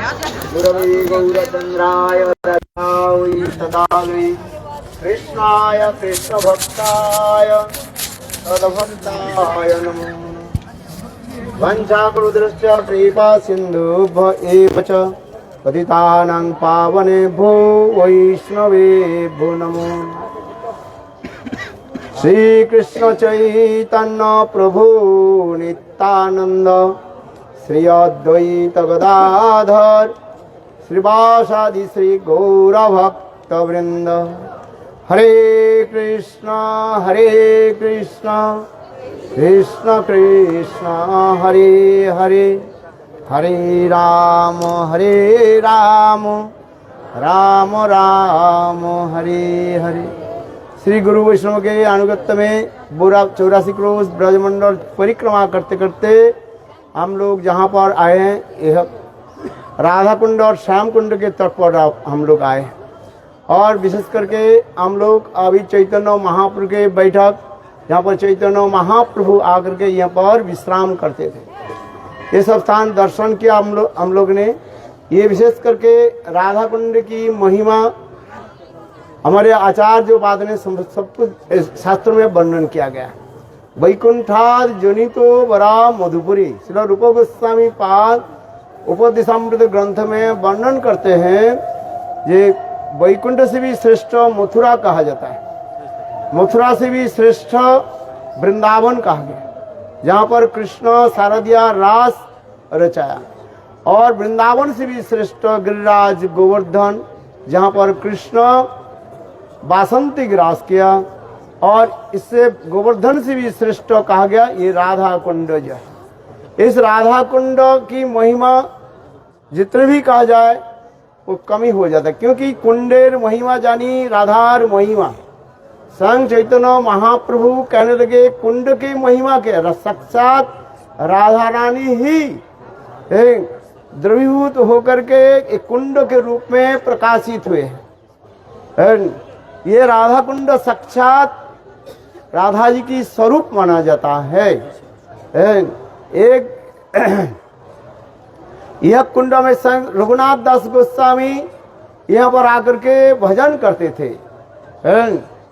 गुरवे गौरचन्द्राय वरदाय तदालवे कृष्णाय कृष्णभक्ताय तद्भक्ताय नमो वंशाकृदृश्च कृपा सिन्धुभ्य एव च पतितानां पावनेभ्यो वैष्णवेभ्यो नमो श्री कृष्ण चैतन्य प्रभु नित्यानंद श्री अद्वैत गदाधर श्रीवासादि श्री गौर भक्त वृंद हरे कृष्ण कृष्ण कृष्ण हरे हरे हरे राम राम राम हरे हरे। श्री गुरु वैष्णव के अनुगत्य में 84 क्रोश ब्रजमंडल परिक्रमा करते करते हम लोग जहाँ पर आए हैं, यह राधा कुंड और श्याम कुंड के तट पर हम लोग आए और विशेष करके हम लोग अभी चैतन्य महाप्रभु के बैठक, जहाँ पर चैतन्य महाप्रभु आकर के यहाँ पर विश्राम करते थे, ये सब स्थान दर्शन किया हम लोग ने। ये विशेष करके राधा कुंड की महिमा हमारे आचार्य जो बाद में सब कुछ शास्त्र में वर्णन किया गया। वैकुंठाद जनितो बरा मधुपुरी श्री रूप गोस्वामी पाद उपदेशामृत ग्रंथ में वर्णन करते हैं। ये वैकुंठ से भी श्रेष्ठ मथुरा कहा जाता है, मथुरा से भी श्रेष्ठ वृंदावन कहा गया, जहाँ पर कृष्ण शारदिया रास रचाया, और वृंदावन से भी श्रेष्ठ गिरिराज गोवर्धन, जहाँ पर कृष्ण बासंती ग्रास किया, और इससे गोवर्धन से भी श्रेष्ठ कहा गया ये राधा कुंड जो है। इस राधा कुंड की महिमा जितने भी कहा जाए वो कमी हो जाता है, क्योंकि कुंडेर महिमा जानी राधार महिमा। संग चैतन्य महाप्रभु कहने लगे कुंड की महिमा के साक्षात राधा रानी ही द्रवीभूत होकर के एक कुंड के रूप में प्रकाशित हुए हैं। ये राधा कुंड साक्षात राधा जी की स्वरूप माना जाता है। एक यह कुंड में संत रघुनाथ दास गोस्वामी यहाँ पर आकर के भजन करते थे।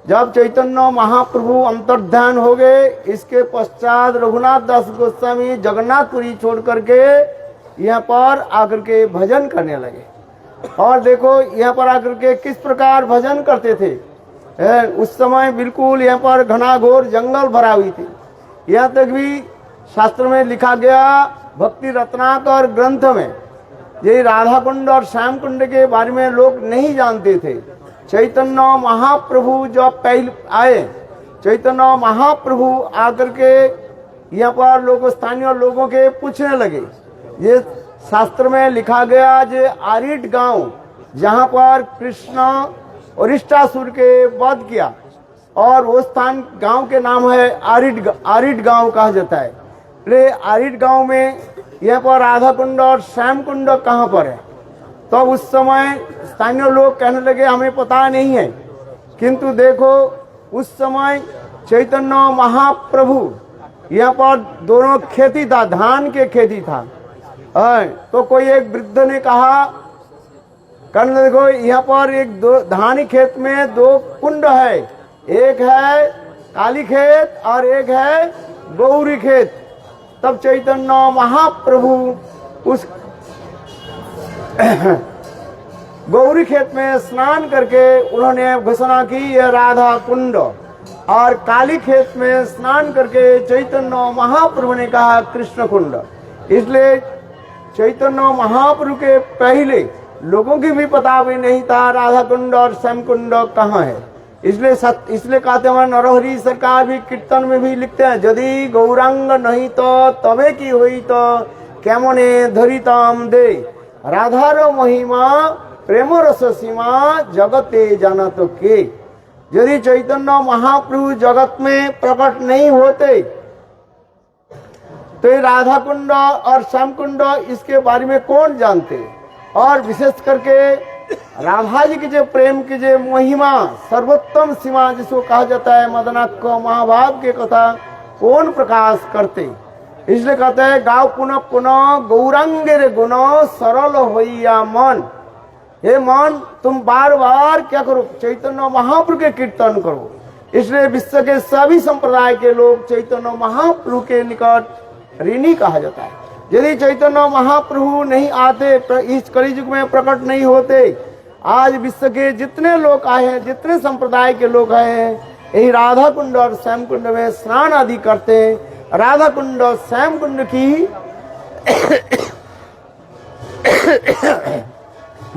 जब चैतन्य महाप्रभु अंतर्ध्यान हो गए, इसके पश्चात रघुनाथ दास गोस्वामी जगन्नाथपुरी छोड़ करके यहाँ पर आकर के भजन करने लगे। और देखो यहाँ पर आकर के किस प्रकार भजन करते थे। उस समय बिल्कुल यहाँ पर घनाघोर जंगल भरा हुई थी। यहाँ तक भी शास्त्र में लिखा गया, भक्ति रत्नाकर ग्रंथ में, ये राधा कुंड और श्याम कुंड के बारे में लोग नहीं जानते थे। चैतन्य महाप्रभु जब पहले आए, चैतन्य महाप्रभु आकर के यहाँ पर लोग स्थानीय लोगों के पूछने लगे। ये शास्त्र में लिखा गया, जे आरिट गांव जहाँ पर कृष्ण अरिष्टासुर के वध किया, और वो स्थान गांव के नाम है आरिट गांव कहा जाता है। आरिट गांव में यहाँ पर राधा कुंड और श्याम कुंड कहाँ पर है, तो उस समय स्थानीय लोग कहने लगे हमें पता नहीं है। किंतु देखो उस समय चैतन्य महाप्रभु यहाँ पर दोनों खेती था, धान के खेती था। तो कोई एक वृद्ध ने कहा, कहने देखो यहाँ पर एक धानी खेत में 2 कुंड है, एक है काली खेत और एक है गौरी खेत। तब चैतन्य महाप्रभु उस गौरी खेत में स्नान करके उन्होंने घोषणा की यह राधा कुंड, और काली खेत में स्नान करके चैतन्य महाप्रभु ने कहा कृष्ण कुंड। इसलिए चैतन्य महाप्रभु के पहले लोगों की भी पता भी नहीं था राधा कुंड और श्याम कुंड कहाँ है। इसलिए कहते हैं नरहरि सरकार भी कीर्तन में भी लिखते हैं, यदि गौरांग नहीं तो तबे की हुई तो केमने धरिताम दे, राधार महिमा प्रेम रस सीमा जगते जाना तो के। यदि चैतन्य महाप्रभु जगत में प्रकट नहीं होते तो राधा कुंड और श्याम कुंड इसके बारे में कौन जानते। और विशेष करके राधा जी की जो प्रेम की जो महिमा सर्वोत्तम सीमा जिसको कहा जाता है, मदनाक्ष महाभाव के कथा कौन प्रकाश करते। इसलिए कहते हैं गाओ पुनः पुनः गौरांगेर गुण सरल होइया मन। हे मन, तुम बार बार क्या करो, चैतन्य महाप्रभु के कीर्तन करो। इसलिए विश्व के सभी संप्रदाय के लोग चैतन्य महाप्रभु के निकट ऋणी कहा जाता है। यदि चैतन्य महाप्रभु नहीं आते, इस कलयुग में प्रकट नहीं होते, आज विश्व के जितने लोग आए हैं, जितने संप्रदाय के लोग आए हैं, यही राधा कुंड और श्याम कुंड में स्नान आदि करते हैं। राधा कुंड और श्याम कुंड की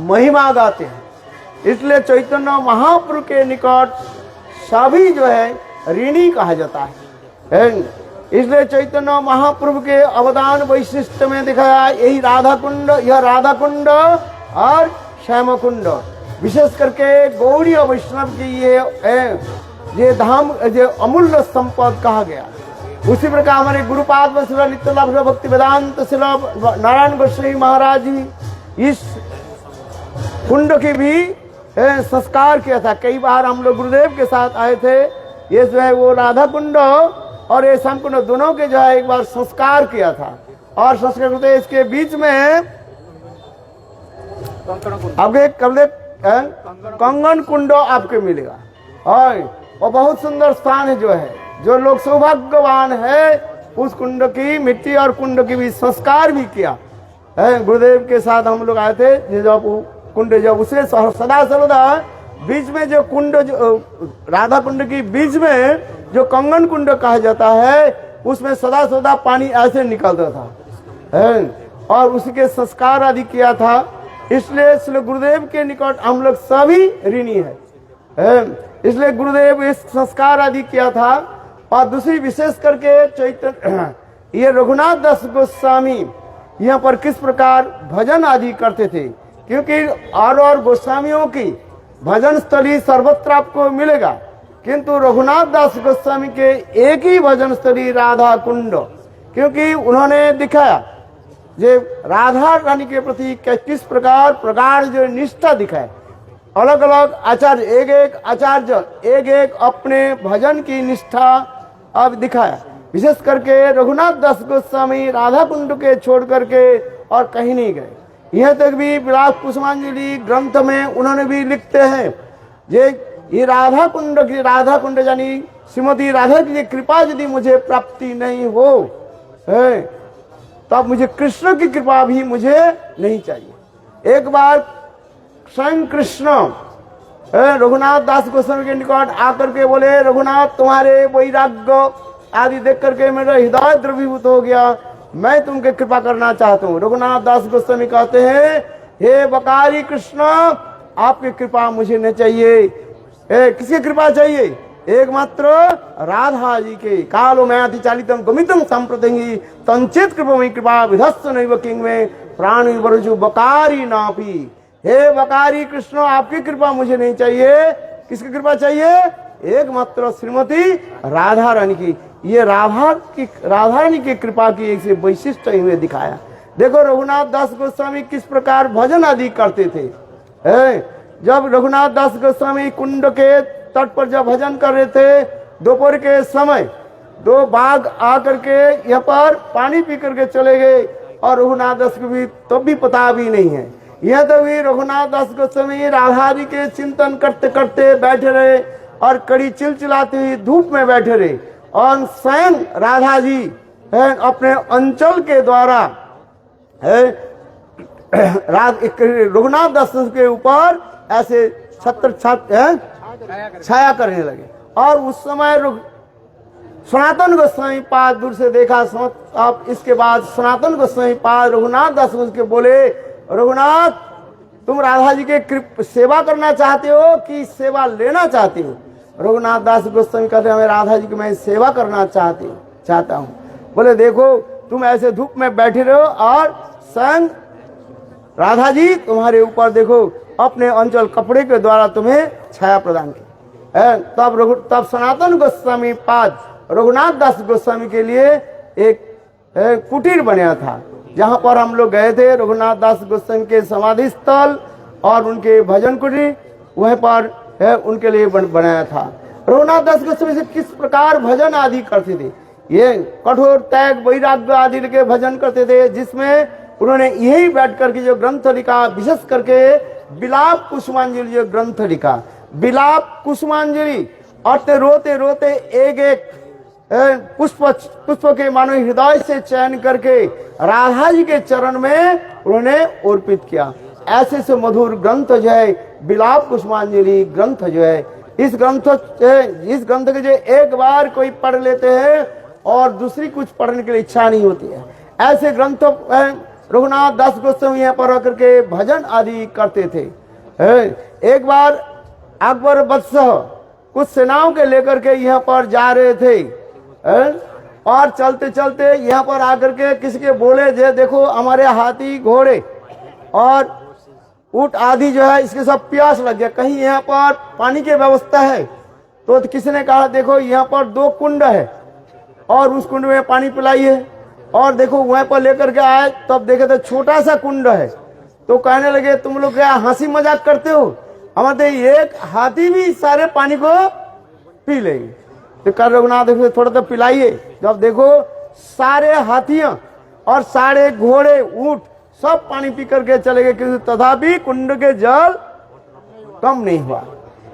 महिमा गाते हैं। इसलिए चैतन्य महाप्रभु के निकट सभी जो है ऋणी कहा जाता है। इसलिए चैतन्य महाप्रभु के अवदान वैशिष्ट में दिखाया यही राधा कुंड, यह राधा कुंड और श्याम कुंड, विशेष करके गौड़ी और वैष्णव की ये धाम, ये अमूल्य संपद कहा गया। उसी प्रकार हमारे गुरुपाद नित्यलाभ भक्ति वेदांत नारायण गोस्वामी महाराज जी इस कुंड की भी संस्कार किया था। कई बार हम लोग गुरुदेव के साथ आए थे। ये जो है वो राधा कुंड और ये श्याम कुंड दोनों के जो है एक बार संस्कार किया था। और संस्कार करते इसके बीच में आपके कंगन कुंड आपके मिलेगा। और वो बहुत सुंदर स्थान है, जो लोग सौभाग्यवान है उस कुंड की मिट्टी और कुंड की भी संस्कार भी किया है। गुरुदेव के साथ हम लोग आए थे। जब कुंड जब उसे सदा सर्वदा बीच में जो कुंड, राधा कुंड की बीच में जो कंगन कुंड कहा जाता है, उसमें सदा सर्वदा पानी ऐसे निकलता था और उसके संस्कार आदि किया था। इसलिए गुरुदेव के निकट हम लोग सभी ऋणी है। इसलिए गुरुदेव इस संस्कार आदि किया था। और दूसरी विशेष करके चैतन्य ये रघुनाथ दास गोस्वामी यहाँ पर किस प्रकार भजन आदि करते थे, क्योंकि और गोस्वामियों की भजन स्थली सर्वत्र आपको मिलेगा, किंतु रघुनाथ दास गोस्वामी के एक ही भजन स्थली राधा कुंड, क्योंकि उन्होंने दिखाया जो राधा रानी के प्रति किस प्रकार प्रगाढ़ जो निष्ठा दिखाए। अलग अलग आचार्य, एक एक आचार्य एक एक अपने भजन की निष्ठा अब दिखाया। विशेष करके रघुनाथ दास गोस्वामी राधा कुंड के छोड़ करके और कहीं नहीं गए। यह तक भी विलास पुष्पांजलि ग्रंथ में उन्होंने भी लिखते हैं ये राधा कुंड यानी श्रीमती राधा की कृपा यदि मुझे प्राप्ति नहीं हो तब मुझे कृष्ण की कृपा भी मुझे नहीं चाहिए। एक बार स्वयं कृष्ण रघुनाथ दास गोस्वामी के निकट आकर के बोले, रघुनाथ तुम्हारे वैराग्य आदि देख करके मेरा हृदय द्रवीभूत हो गया, मैं तुमके कृपा करना चाहता हूँ। रघुनाथ दास गोस्वामी कहते हैं, हे बकारी कृष्ण आपकी कृपा मुझे नहीं चाहिए। किसकी कृपा चाहिए? एकमात्र राधा जी के। कालो मैं अतिचालितम गमितम संप्रति तंचित कृपा विधस्त नैव किंग में प्राणी वरजु बकारी नापी। हे बकारी कृष्ण आपकी कृपा मुझे नहीं चाहिए। किसकी कृपा चाहिए? एकमात्र श्रीमती राधा रानी की। ये राधा रानी की कृपा की एक से वैशिष्ट हुए दिखाया। देखो रघुनाथ दास गोस्वामी किस प्रकार भजन आदि करते थे। जब रघुनाथ दास गोस्वामी कुंड के तट पर जब भजन कर रहे थे, दोपहर के समय दो बाघ आकर के यहाँ पर पानी पी करके चले गए और रघुनाथ दास को भी तब भी पता भी नहीं है। यह तो भी रघुनाथ दास गोस्वामी राधा जी के चिंतन करते करते बैठे रहे और कड़ी चिलचिलाती हुई धूप में बैठे रहे और स्वयं राधा जी अपने अंचल के द्वारा रघुनाथ दास के ऊपर ऐसे छाया करने लगे। और उस समय सनातन गोस्वामी पाद दूर से देखा। आप इसके बाद सनातन गोस्वामी पाद रघुनाथ दास के बोले, रघुनाथ तुम राधा जी के सेवा करना चाहते हो कि सेवा लेना चाहते हो? रघुनाथ दास गोस्वामी कहते हैं, मैं राधा जी की मैं सेवा करना चाहता हूँ। बोले देखो तुम ऐसे धूप में बैठे रहो और स्वयं राधा जी तुम्हारे ऊपर देखो अपने अंचल कपड़े के द्वारा तुम्हें छाया प्रदान की। तब सनातन गोस्वामी पाद रघुनाथ दास गोस्वामी के लिए एक कुटीर बनाया था, जहां पर हम लोग गए थे। रघुनाथ दास गोस्वामी के समाधि स्थल और उनके भजन कुटीर वहीं पर उनके लिए बनाया था। रघुनाथ दास गोस्वामी से किस प्रकार भजन आदि करते थे ये कठोर त्याग वैराग्य आदि के भजन करते थे, जिसमें उन्होंने यही बैठ करके जो ग्रंथ लिखा, विशेष करके विलाप कुसुमांजलि जो ग्रंथ लिखा, विलाप कुसुमांजलि, और रोते रोते एक एक पुष्प के मानो हृदय से चयन करके राधा जी के चरण में उन्होंने अर्पित किया। ऐसे से मधुर ग्रंथ जो है विलाप कुसुमांजलि ग्रंथ जो है, इस ग्रंथ के जो एक बार कोई पढ़ लेते हैं और दूसरी कुछ पढ़ने के लिए इच्छा नहीं होती है। ऐसे ग्रंथ रघुनाथ दास गोस्वामी यहाँ पर आकर के भजन आदि करते थे। एक बार अकबर बादशाह कुछ सेनाओं के लेकर के यहाँ पर जा रहे थे, और चलते चलते यहाँ पर आकर के किसी के बोले, जे देखो हमारे हाथी घोड़े और ऊंट आदि जो है इसके सब प्यास लग गया, कहीं यहाँ पर पानी की व्यवस्था है? तो किसी ने कहा देखो यहाँ पर 2 कुंड है और उस कुंड में पानी पिलाइए। और देखो वहां पर लेकर के आए, तब देखे तो छोटा सा कुंड है। तो कहने लगे तुम लोग क्या हंसी मजाक करते हो, हमारे एक हाथी भी सारे पानी को पी लेंगे। तो कर रघुनाथ थोड़ा तो पिलाइए। जब देखो सारे हाथियां और सारे घोड़े ऊंट सब पानी पी करके चले गए, किंतु तथापि कुंड के जल कम नहीं हुआ।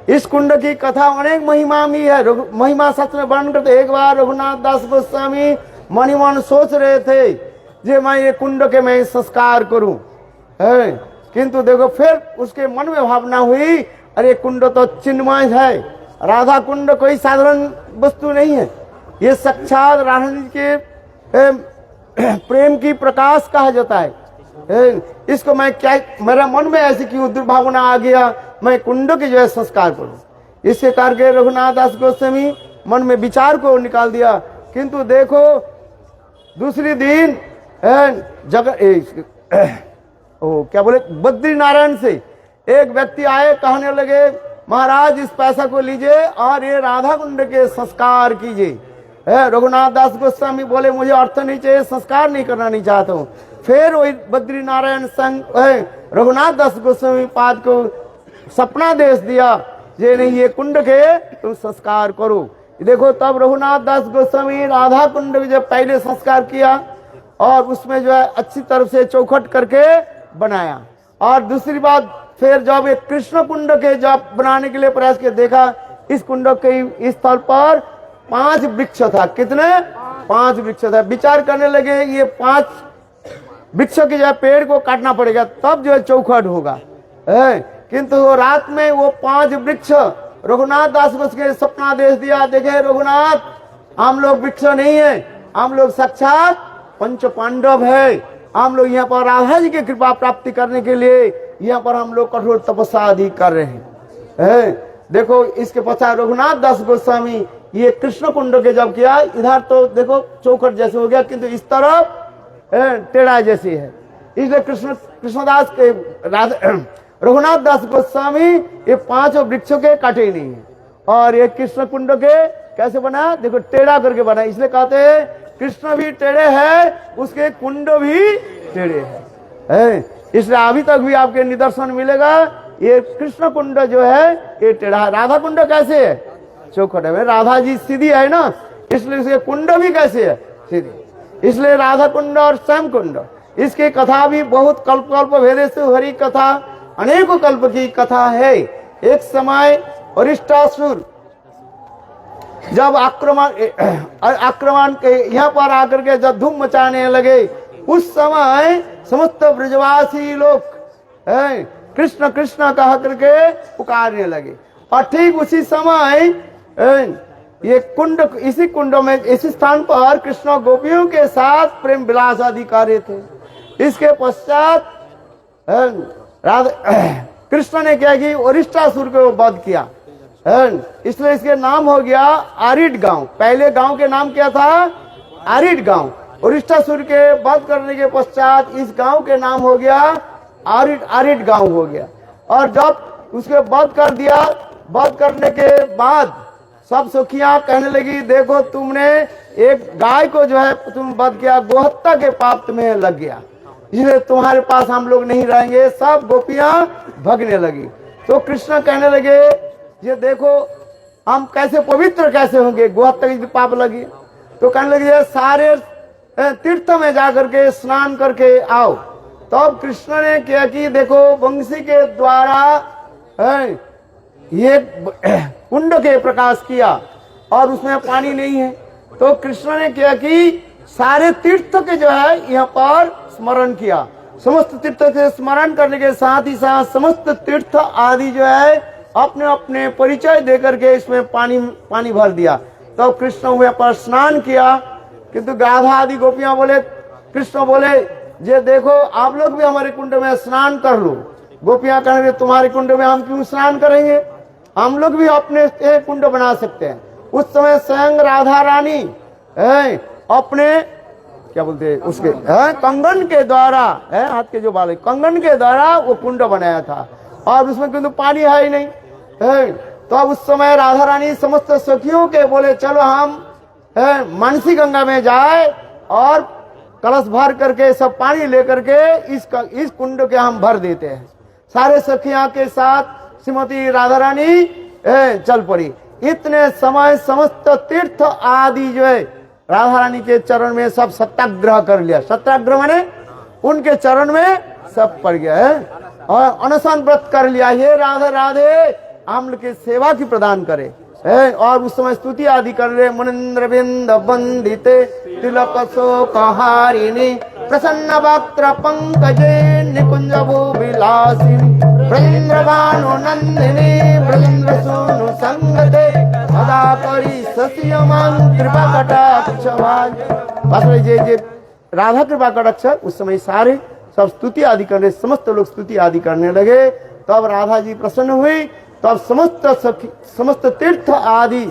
इस कुंड की कथा अनेक महिमा भी है, महिमा शास्त्र में वर्णन करते। एक बार रघुनाथ दास गोस्वामी मन ही मन सोच रहे थे जे मैं ये कुंड के मैं संस्कार करूं, किंतु देखो फिर उसके मन में भावना हुई, अरे कुंड तो चिन्मय है, राधा कुंड कोई साधारण वस्तु नहीं है, ये साक्षात राधा जी के प्रेम की प्रकाश कहा जाता है। इसको मैं क्या, मेरा मन में ऐसी क्यों दुर्भावना आ गया, मैं कुंड की जो है संस्कार करूं। इसके करके रघुनाथ दास गोस्वामी मन में विचार को निकाल दिया। किंतु देखो दूसरी दिन क्या बोले बद्री नारायण से एक व्यक्ति आए, कहने लगे महाराज इस पैसा को लीजिए और ये राधा कुंड के संस्कार कीजिए। रघुनाथ दास गोस्वामी बोले मुझे अर्थ नहीं चाहिए, संस्कार नहीं करना नहीं चाहता हूँ। फिर वही बद्री नारायण संघ रघुनाथ दास गोस्वामी पाद को सपना देश दिया, ये नहीं ये कुंड के तुम संस्कार करो। देखो तब रघुनाथ दास गोस्वामी राधा कुंड में जब पहले संस्कार किया और उसमें जो है अच्छी तरह से चौखट करके बनाया, और दूसरी बात फिर जब एक कृष्ण कुंड के जब बनाने के लिए प्रयास किया, देखा इस कुंड के स्थल पर 5 वृक्ष था। कितने? 5 वृक्ष था। विचार करने लगे ये 5 वृक्षों के जो पेड़ को काटना पड़ेगा तब जो है चौखट होगा। किंतु रात में वो 5 वृक्ष रघुनाथ दास को सपना देश दिया, देखे रघुनाथ हम लोग वृक्ष नहीं है, हम लोग साक्षात पंच पांडव है, हम लोग यहाँ पर राधा जी की कृपा प्राप्ति करने के लिए यहाँ पर हम लोग कठोर तपस्या आदि कर रहे हैं। देखो इसके पश्चात रघुनाथ दास गोस्वामी ये कृष्ण कुंड के जब किया, इधर तो देखो चौखट जैसे हो गया, किंतु इस तरफ टेढ़ा जैसी है। इसलिए कृष्णदास के रघुनाथ दास गोस्वामी ये 5 वृक्षों के काटे नहीं है, और ये कृष्ण कुंड के कैसे बना, देखो टेढ़ा करके बना। इसलिए कहते हैं कृष्ण भी टेढ़े है, उसके कुंड भी टेढ़े है। इसलिए अभी तक भी आपके निदर्शन मिलेगा ये कृष्ण कुंड जो है ये टेढ़ा। राधा कुंड कैसे है? चौखट है। राधा जी सीधी है ना, इसलिए इसके कुंड भी कैसे है? सीधी। इसलिए राधा कुंड और श्याम कुंड इसकी कथा भी बहुत कल्प कल्प भेदे से हरि कथा अनेकों कल्प की कथा है। एक समय अरिष्टासुर जब आक्रमण के यहाँ पर आकर के जब धूम मचाने लगे, उस समय समस्त ब्रजवासी लोग कृष्ण कृष्ण कह करके पुकारने लगे, और ठीक उसी समय ये कुंड, इसी कुंड में इसी स्थान पर कृष्ण गोपियों के साथ प्रेम विलास आदि कर रहे थे। इसके पश्चात कृष्ण ने क्या की अरिष्टासुर को वध किया, इसलिए इसके नाम हो गया आरिड गांव। पहले गांव के नाम क्या था? आरिड गांव। अरिष्टासुर के वध करने के पश्चात इस गांव के नाम हो गया आरिड गांव हो गया। और जब उसके वध कर दिया, वध करने के बाद सब सखियां कहने लगी देखो तुमने एक गाय को जो है तुम वध किया, गोहत्या के पाप तुम्हें लग गया, इसलिए तुम्हारे पास हम लोग नहीं रहेंगे। सब गोपियां भगने लगी। तो कृष्ण कहने लगे ये देखो हम कैसे पवित्र कैसे होंगे, गोहत्या की पाप लगी। तो कहने लगे सारे तीर्थ में जाकर के स्नान करके आओ। तो अब कृष्ण ने क्या कि देखो बंसी के द्वारा ये कुंड के प्रकाश किया और उसमें पानी नहीं है। तो कृष्ण ने क्या कि सारे तीर्थ के जो है यहाँ पर स्मरण किया। समस्त तीर्थ के स्मरण करने के साथ ही साथ समस्त तीर्थ आदि जो है अपने अपने परिचय देकर के इसमें पानी भर दिया। तो कृष्ण हुए पर स्नान किया, किंतु राधा आदि गोपियां बोले, कृष्ण बोले ये देखो आप लोग भी हमारे कुंड में स्नान कर लो। गोपियां कहेंगे तुम्हारे कुंड में हम क्यों स्नान करेंगे, हम लोग भी अपने कुंड बना सकते हैं। उस समय स्वयं राधा रानी अपने क्या बोलते हैं उसके कंगन के द्वारा हाथ के जो बाल कंगन के द्वारा वो कुंड बनाया था और उसमें किंतु पानी है ही नहीं। तो अब उस समय राधा रानी समस्त सखियों के बोले चलो हम मानसी गंगा में जाए और कलश भर करके सब पानी लेकर के इस कुंड के हम भर देते हैं। सारे सखियां के साथ श्रीमती राधा रानी चल पड़ी। इतने समय समस्त तीर्थ आदि जो है राधा रानी के चरण में सब सत्याग्रह कर लिया। सत्याग्रह माने उनके चरण में सब पड़ गया है और अनशन व्रत कर लिया। हे राधे राधे हम लोग की सेवा की प्रदान करे और उस समय स्तुति आदि कर रहे। मुनिंद्र बिंद वंदिते तिलक शोकहारिणी प्रसन्न वक्त्र पंकजे निकुंज भूविलासिनी ब्रजेंद्र भानु नंदिनी ब्रजेंद्र सोनु संगते सदा करी सत्यमान कृपा कटाक्ष भाज। जे राधा कृपा कटाक्ष उस समय सारे सब स्तुति आदि करने, समस्त लोग स्तुति आदि करने लगे। तब राधा जी प्रसन्न हुई। तब समस्त तीर्थ आदि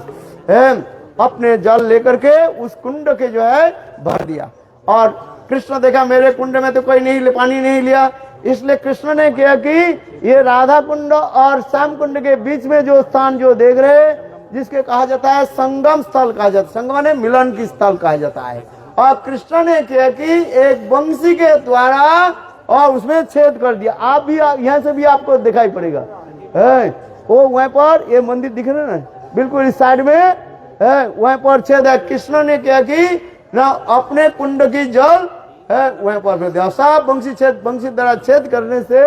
अपने जल लेकर के उस कुंड के जो है भर दिया। और कृष्ण देखा मेरे कुंड में तो कोई नहीं पानी नहीं लिया, इसलिए कृष्ण ने किया कि ये राधा कुंड और श्याम कुंड के बीच में जो स्थान जो देख रहे जिसके कहा जाता है संगम स्थल कहा जाता है, संगम ने मिलन की स्थल कहा जाता है। और कृष्ण ने किया कि एक बंसी के द्वारा और उसमें छेद कर दिया। आप भी यहाँ से भी आपको दिखाई पड़ेगा वो वहाँ पर ये मंदिर दिख रहा है ना बिल्कुल इस साइड में वहाँ पर छेद है। कृष्ण ने क्या कि ना अपने कुंड की जल वहाँ पर फेंक दिया। सब बंसी द्वारा छेद करने से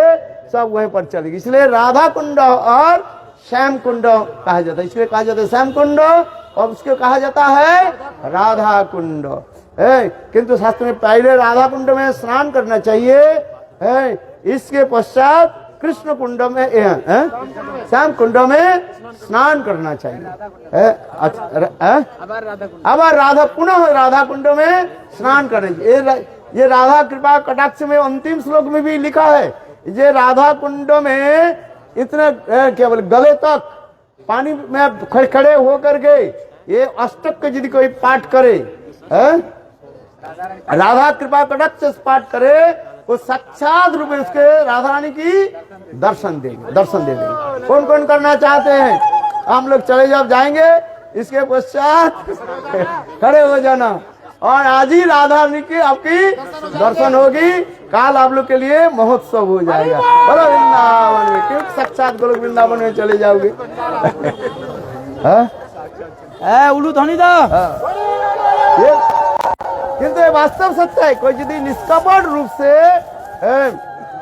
सब वहीं पर चलेगी। इसलिए राधा कुंड और श्याम कुंड कहा जाता है। इसलिए कहा जाता है श्याम कुंड और उसको कहा जाता है राधा कुंड। किंतु शास्त्र में पहले राधा कुंड में स्नान करना चाहिए, इसके पश्चात कृष्ण कुंड में श्याम कुंड में स्नान करना चाहिए। अब राधा पुनः राधा कुंड में स्नान करना चाहिए। ये राधा कृपा कटाक्ष में अंतिम श्लोक में भी लिखा है ये राधा कुंड में इतने क्या बोले गले तक पानी में खड़े होकर के ये अष्टक यदि कोई पाठ करे राधा कृपा कटाक्ष पाठ करे वो साक्षात रूप में उसके राधा रानी की दर्शन दे देंगे। कौन कौन करना चाहते हैं हम लोग चले जब जाएंगे इसके पश्चात खड़े हो जाना और आज ही राधा रानी की आपकी दर्शन होगी। काल आप लोग के लिए महोत्सव हो जाएगा। बोलो वृंदावन में, क्योंकि साक्षात गोलोक वृंदावन में चले जाओगे। उल्लू धनी दा किंतु ये वास्तव सत्य है। कोई यदि निष्कपट रूप से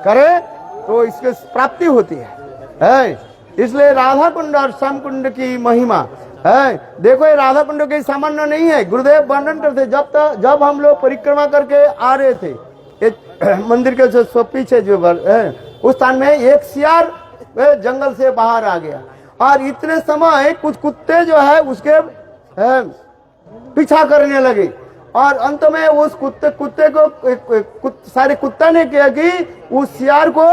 करे तो इसके प्राप्ति होती है। इसलिए राधा कुंड और श्याम कुंड की महिमा देखो ये राधा कुंड के सामान्य नहीं है। गुरुदेव वर्णन करते जब हम लोग परिक्रमा करके आ रहे थे मंदिर के पीछे जो उस स्थान में एक सियार जंगल से बाहर आ गया और इतने समय कुछ कुत्ते जो है उसके पीछा करने लगे और अंत में उस कुत्ते को सारे कुत्ता ने किया कि उस सियार को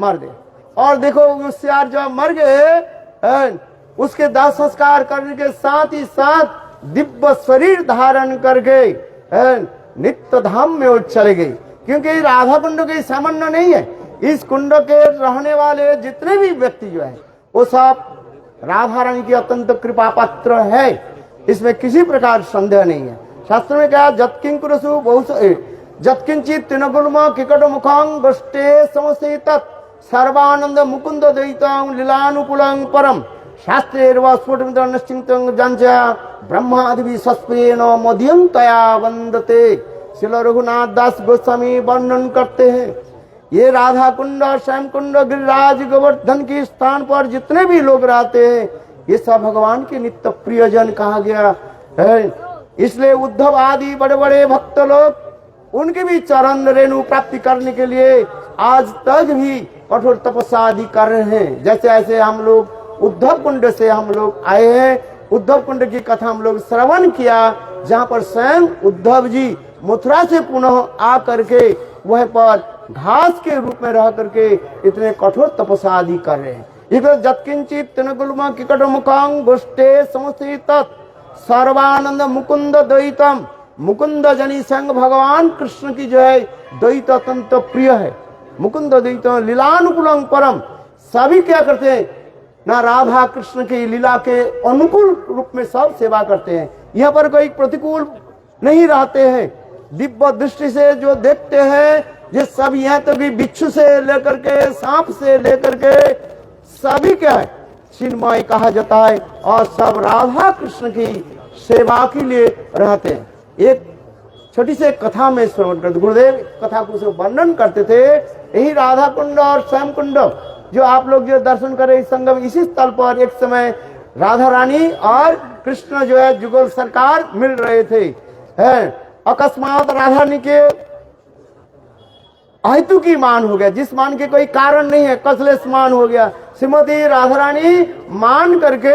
मार दे। और देखो उस सियार जब मर गए उसके दाह संस्कार करने के साथ ही साथ दिव्य शरीर धारण करके नित्य धाम में चले गए। क्योंकि राधा कुंड के सामान्य नहीं है। इस कुंड के रहने वाले जितने भी व्यक्ति जो है वो सब राधा रानी की अत्यंत कृपा पात्र है, इसमें किसी प्रकार संदेह नहीं है। शास्त्र में क्या जत्किंकुरसु जत्किंचित तिनगुल्म किकट मुखांग गोष्ठे समस्ते तत् सर्वानंद मुकुंद दयितां लीलानुकूलं परम शास्त्रे स्फुटमित निश्चिंतं जांचा ब्रह्मादि सस्पेन मध्यम तया वंदते। श्रील रघुनाथ दास गोस्वामी वर्णन करते हैं ये राधा कुंड, श्याम कुंड, गिरिराज, गोवर्धन के स्थान पर जितने भी लोग रहते हैं ये सब भगवान के नित्य प्रियजन कहा गया है। इसलिए उद्धव आदि बड़े बड़े भक्त लोग उनके भी चरण रेणु प्राप्ति करने के लिए आज तक भी कठोर तपस्या आदि कर रहे हैं। जैसे ऐसे हम लोग उद्धव कुंड से हम लोग आए हैं, उद्धव कुंड की कथा हम लोग श्रवण किया, जहाँ पर स्वयं उद्धव जी मथुरा से पुनः आ करके वह पर घास के रूप में रह करके इतने कठोर तपस्या आदि कर रहे हैं। इधर जत्किंचित तिनगुल्म किकट मुखांग गोष्ठे समस्थित सर्वानंद मुकुंद द्वैतम। मुकुंद जनी संग भगवान कृष्ण की जो है द्वैत अत्यंत प्रिय है। मुकुंद द्वैत लीलानुकूलम परम। सभी क्या करते हैं ना, राधा कृष्ण की लीला के अनुकूल रूप में सब सेवा करते हैं। यहाँ पर कोई प्रतिकूल नहीं रहते हैं। दिव्य दृष्टि से जो देखते हैं ये सब यहाँ तक भी बिच्छू से लेकर के सांप से लेकर के सभी क्या है चिन्मय कहा जाता है और सब राधा कृष्ण की सेवा के लिए रहते हैं। एक छोटी सी कथा में श्रवण करते, गुरुदेव कथा को वर्णन करते थे। यही राधा कुंड और श्याम कुंड जो आप लोग जो दर्शन करें इस संगम, इसी स्थल पर एक समय राधा रानी और कृष्ण जो है जुगल सरकार मिल रहे थे। अकस्मात राधा रानी के अहेतु की मान हो गया, जिस मान के कोई कारण नहीं है, कसलेस मान हो गया। श्रीमती राधा रानी मान करके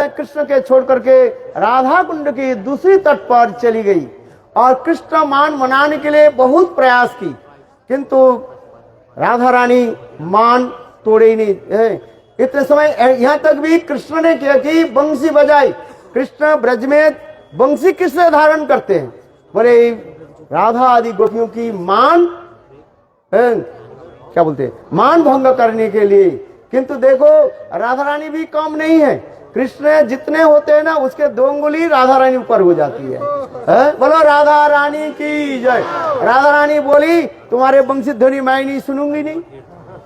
कृष्ण के छोड़ करके राधा कुंड की दूसरी तट पर चली गई और कृष्ण मान मनाने के लिए बहुत प्रयास की, किंतु राधा रानी मान तोड़े ही नहीं। इतने समय यहाँ तक भी कृष्ण ने किया कि बंसी बजाई। कृष्ण ब्रज में बंसी किससे धारण करते हैं? बोले राधा आदि गोपियों की मान क्या बोलते हैं, मान भंग करने के लिए। किंतु देखो राधा रानी भी कम नहीं है। कृष्ण जितने होते हैं ना उसके 2 उंगली राधा रानी ऊपर हो जाती है। बोलो राधा रानी की जय। राधा रानी बोली तुम्हारे बंसी ध्वनि मैं नहीं सुनूंगी नहीं।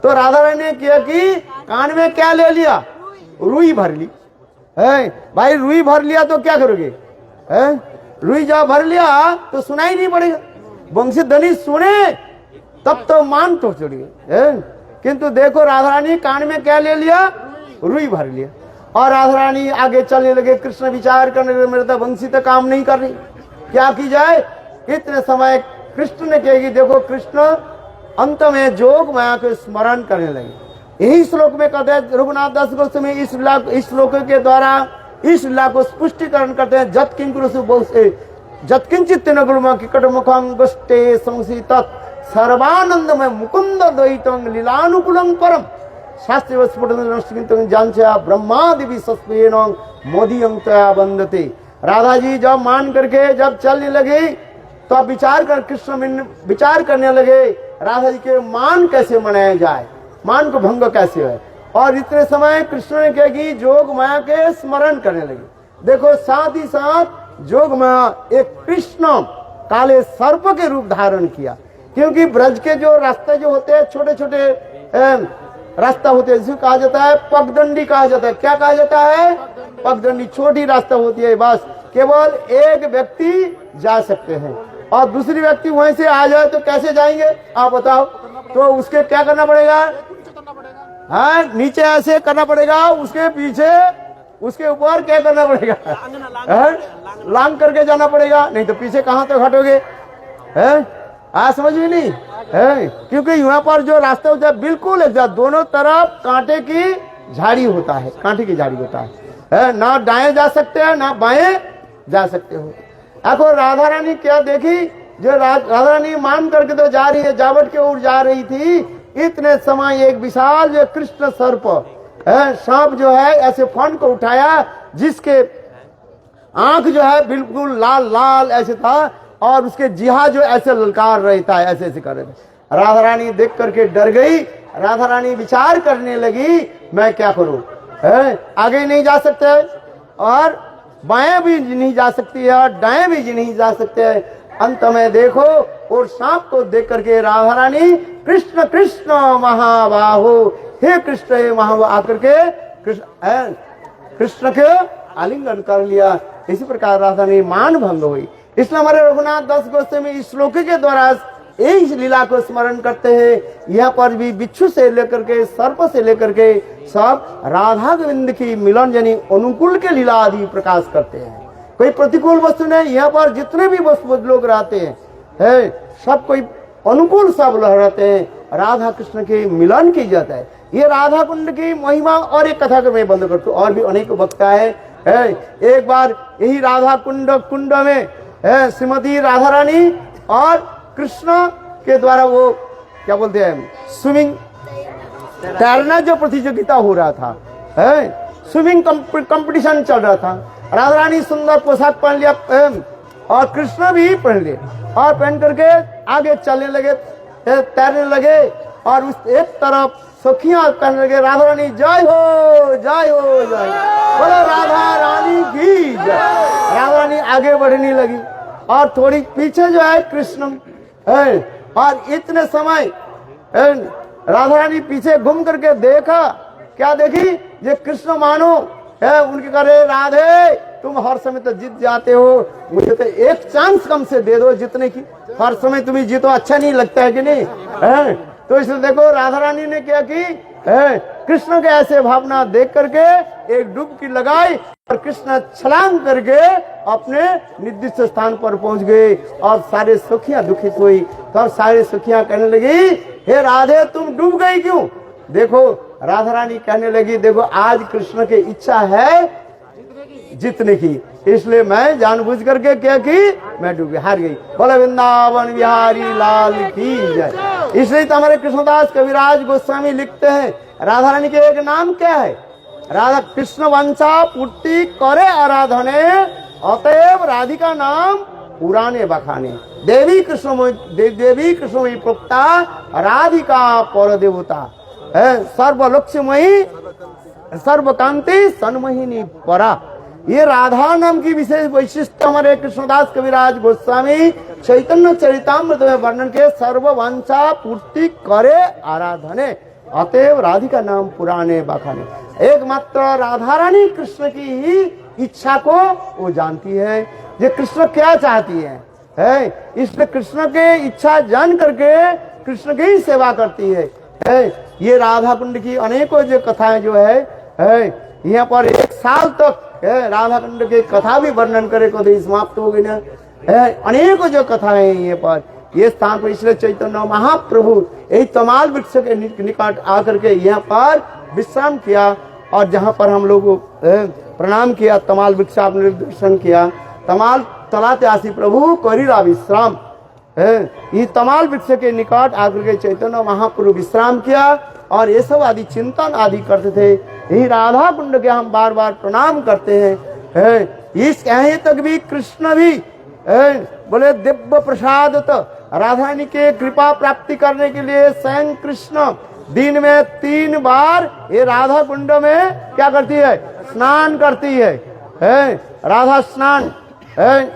तो राधा रानी ने किया कि कान में क्या ले लिया, रुई भर ली। भाई रुई भर लिया तो क्या करोगे? रुई जब भर लिया तो सुनाई नहीं पड़ेगा, बंसी ध्वनि सुने तब तो मान तो चढ़िए। किंतु देखो राधा रानी कान में क्या ले लिया, रुई भर लिया और राधा रानी आगे चलने लगे। कृष्ण विचार करने लगे मेरे तो बंसी तो काम नहीं कर रही, क्या की जाए। इतने समय कृष्ण ने कहेगी, देखो कृष्ण अंत में जोग माया को स्मरण करने लगे। यही श्लोक में कहते हैं रघुनाथ दास गोस्वामी इस श्लोक के द्वारा इस लीला को स्पष्टीकरण करते हैं। जत्किंचित तिनगुल्म किकट मुखं गोष्ठे समसित सर्वानंद में मुकुंद द्वैतं लीलानुकूलम परम। शास्त्रीय स्फुटं जांचा ब्रह्मादि सस्पेन मोदियं तया वंदते। राधा जी जब मान करके जब चलने लगे तो अब कृष्ण विचार करने लगे राधा जी के मान कैसे मनाया जाए, मान को भंग कैसे है। और इतने समय कृष्ण ने क्या की, जोग माया के स्मरण करने लगे। देखो साथ ही साथ जोग माया एक कृष्ण काले सर्प के रूप धारण किया, क्योंकि ब्रज के जो रास्ते जो होते हैं छोटे छोटे रास्ता होते हैं, जिसे कहा जाता है पगडंडी कहा जाता है। क्या कहा जाता है? पगडंडी। छोटी रास्ता होती है, बस केवल एक व्यक्ति जा सकते हैं और दूसरी व्यक्ति वहीं से आ जाए तो कैसे जाएंगे आप बताओ। तो उसके क्या करना पड़ेगा? हाँ, नीचे ऐसे करना पड़ेगा, उसके पीछे उसके ऊपर क्या करना पड़ेगा? लांग करके जाना पड़ेगा, नहीं तो पीछे कहाँ तक हटोगे? आज समझ में नहीं है, क्योंकि यहाँ पर जो रास्ता होता है बिल्कुल एक दोनों तरफ कांटे की झाड़ी होता है, कांटे की झाड़ी होता है। ना दाएं जा सकते हैं ना बाएं जा सकते हो। देखो राधा रानी क्या देखी, जो राधा रानी मान करके तो जा रही है, जावट की ओर जा रही थी। इतने समय एक विशाल जो कृष्ण सर्प सांप जो है ऐसे फन को उठाया, जिसके आंख जो है बिल्कुल लाल लाल ऐसे था और उसके जिहा जो ऐसे ललकार रही था, ऐसे ऐसे कर रहे थे। राधा रानी देख करके डर गई। राधा रानी विचार करने लगी मैं क्या करूं, आगे नहीं जा सकते और बाएं भी नहीं जा सकती है और दाएं भी नहीं जा सकते हैं। अंत में देखो और सांप को देख करके राधा रानी कृष्ण कृष्ण महाबाहो, हे कृष्ण हे महाबाहो आकर के कृष्ण कृष्ण के आलिंगन कर लिया। इसी प्रकार राधा ने मान भंग हुई। इसलिए हमारे रघुनाथ दास गोस्वामी इस श्लोक के द्वारा इस लीला को स्मरण करते हैं। यहाँ पर भी बिच्छू से लेकर के सर्प से लेकर के सब राधा गोविंद की मिलन यानी अनुकूल के लीला आदि प्रकाश करते हैं। कोई प्रतिकूल वस्तु नहीं, यहाँ पर जितने भी वस्तु लोग रहते हैं सब कोई अनुकूल सब रहते हैं। राधा कृष्ण के मिलन की जाता है। ये राधा कुंड की महिमा और एक कथा को मैं बंद करता हूँ, और भी अनेक वक्ता है। एक बार यही राधा कुंड में श्रीमती राधा रानी और कृष्ण के द्वारा वो क्या बोलते हैं स्विमिंग तैरना जो प्रतियोगिता हो रहा था, स्विमिंग कंपटीशन चल रहा था। राधा रानी सुंदर पोशाक पहन लिया और कृष्ण भी पहन लिए और पहन करके आगे चलने लगे, तैरने लगे। और उस एक तरफ सखियां कहने लगे राधा रानी जय हो जय हो जय, बोलो राधा रानी की जय। राधा रानी आगे बढ़ने लगी और थोड़ी पीछे जो है कृष्ण और इतने समय राधा रानी पीछे घूम करके देखा, क्या देखी, ये कृष्ण मानो उनके करे राधे तुम हर समय तो जीत जाते हो, मुझे तो एक चांस कम से दे दो जीतने की, हर समय तुम्हें जीतो अच्छा नहीं लगता है कि नहीं तो इसलिए देखो राधा रानी ने क्या की, कृष्ण के ऐसे भावना देख करके एक डुबकी लगाई और कृष्ण छलांग करके अपने निर्दिष्ट स्थान पर पहुंच गए और सारे सखियां दुखित हुई। तो सारे सखियां कहने लगी हे राधे तुम डूब गई क्यों। देखो राधा रानी कहने लगी देखो आज कृष्ण की इच्छा है जीतने की, इसलिए मैं जानबूझ करके क्या की मैं डूबी हार गई। बोले वृंदावन बिहारी लाल की जय। इसलिए तो हमारे कृष्णदास कविराज गोस्वामी लिखते हैं राधा रानी के एक नाम क्या है, राधा कृष्ण वंशा पूर्ति करे आराधने अतएव राधिका नाम पुराने बखाने। देवी कृष्ण प्रोक्ता राधिका पर देवता सर्व लक्ष्यमयी सर्वकांति सन्मोहिनी परा। ये राधा नाम की विशेष वैशिष्ट हमारे कृष्णदास कविराज गोस्वामी चैतन्य चरितामृत में वर्णन के सर्ववंशा पूर्ति करे आराधने अतएव राधिका नाम पुराने बखाने। एकमात्र राधा रानी कृष्ण की ही इच्छा को वो जानती है, ये कृष्ण क्या चाहती है इसलिए कृष्ण के इच्छा जान करके कृष्ण की ही सेवा करती है। ये राधा कुंड की अनेकों जो कथाएं जो है यहाँ पर एक साल तक राधा कुंड की कथा भी वर्णन करे को तो समाप्त हो गई ना। अनेकों जो कथाएं हैं ये पर ये स्थान पर इसलिए चैतन्य महाप्रभु यही तमाल वृक्ष के निकट आकर के यहाँ पर विश्राम किया और जहाँ पर हम लोग प्रणाम किया तमाल वृक्ष आपने दर्शन किया, तमाल तलाते आसी प्रभु करीरा विश्राम ये तमाल वृक्ष के निकट आकर के चैतन्य महाप्रभु विश्राम किया और ये सब आदि चिंतन आदि करते थे। यही राधा कुंड के हम बार बार प्रणाम करते हैं। इस कहे तक भी कृष्ण भी बोले दिव्य प्रसाद तो राधारानी के कृपा प्राप्ति करने के लिए स्वयं कृष्ण दिन में 3 बार ये राधा कुंड में क्या करती है स्नान करती है राधा स्नान।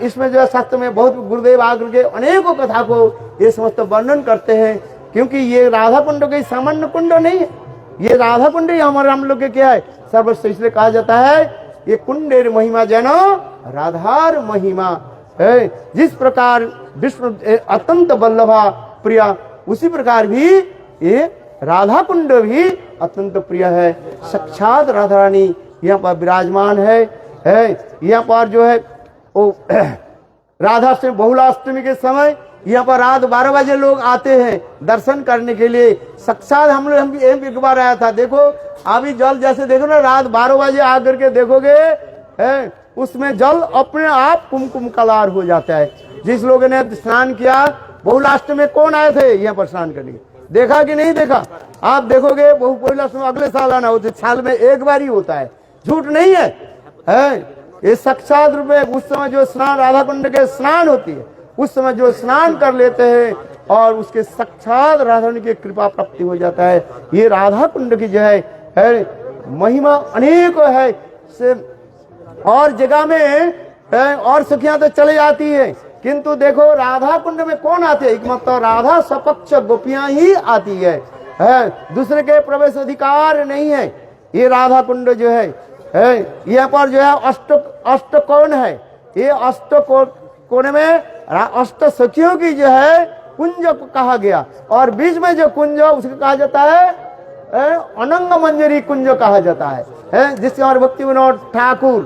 इसमें जो है शास्त्र में बहुत गुरुदेव आकर के अनेकों कथा को ये समस्त वर्णन करते हैं, क्योंकि ये राधा कुंड कोई सामान्य कुंड नहीं है, ये राधा कुंड ही हमारे हम लोग के क्या है सर्वश्रेष्ठ। इसलिए कहा जाता है ये कुंडेर महिमा जनो राधार महिमा है। जिस प्रकार विष्णु अत्यंत वल्लभा प्रिया उसी प्रकार भी ये राधा कुंड भी अत्यंत प्रिय है। साक्षात राधा रानी यहाँ पर विराजमान है। यहाँ पर जो है वो राधाष्टमी बहुलाष्टमी के समय यहाँ पर रात 12 बजे लोग आते हैं दर्शन करने के लिए। साक्षात हम एक बार आया था, देखो अभी जल जैसे देखो ना रात 12 बजे आकर के देखोगे उसमें जल अपने आप कुमकुम कलार हो जाता है। जिस लोगों ने स्नान किया बहुलाष्टमी में कौन आए थे यहाँ पर स्नान करने, देखा कि नहीं देखा? आप देखोगे बहुलाष्टमी अगले साल आना होता है, साल में एक बार ही होता है, झूठ नहीं है। ये साक्षात रूप में उस समय जो स्नान राधा कुंड के स्नान होती है उस समय जो स्नान कर लेते हैं और उसके साक्षात राधा की कृपा प्राप्ति हो जाता है। ये राधा कुंड की जो है महिमा अनेक है से और जगह में और सखियां तो चले जाती है, किंतु देखो राधा कुंड में कौन आते है, एकमात्र राधा सपक्ष गोपियां ही आती है, दूसरे के प्रवेश अधिकार नहीं है। ये राधा कुंड जो है है। यहाँ पर जो है अष्टकोण है, ये अष्टकोण में अष्ट सखियों की जो है कुंज कहा गया, और बीच में जो कुंज उसको कहा जाता है अनंग मंजरी कुंज कहा जाता है, जिससे हमारे भक्ति विनोद ठाकुर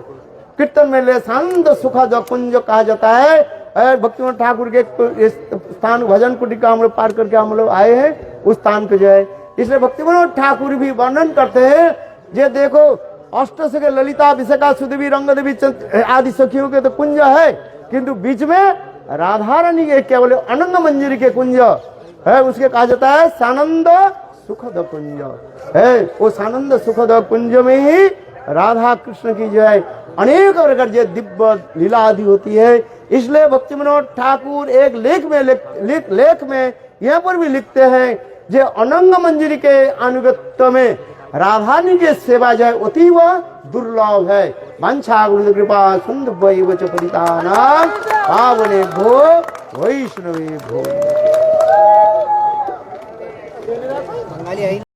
कीर्तन में ले शांत सुखद कुंज कहा जाता है। भक्ति विनोद ठाकुर के स्थान भजन कुटिका हम लोग पार करके हम लोग आए हैं उस स्थान पे जो है, इसलिए भक्ति विनोद ठाकुर भी वर्णन करते हैं। ये देखो अष्ट सखी ललिता विशाखा सुदेवी रंग देवी आदि सखियों के तो कुंज है, किंतु बीच में राधा रानी के क्या बोले अनंग मंजरी के कुंज है, उसके कहा जाता है सानंद सुखद कुंज है। वो सानंद सुखद कुंज में ही राधा कृष्ण की जो है अनेक प्रकार की दिव्य लीला आदि होती है। इसलिए भक्ति विनोद ठाकुर एक लेख में यहाँ पर भी लिखते हैं, जो अनंग मंजरी के अनुगत्य में राधानी की सेवा जो है अतीव दुर्लभ है। वांछा गुरु कृपा सुंद परितानां पावने भो वैष्णवे भो।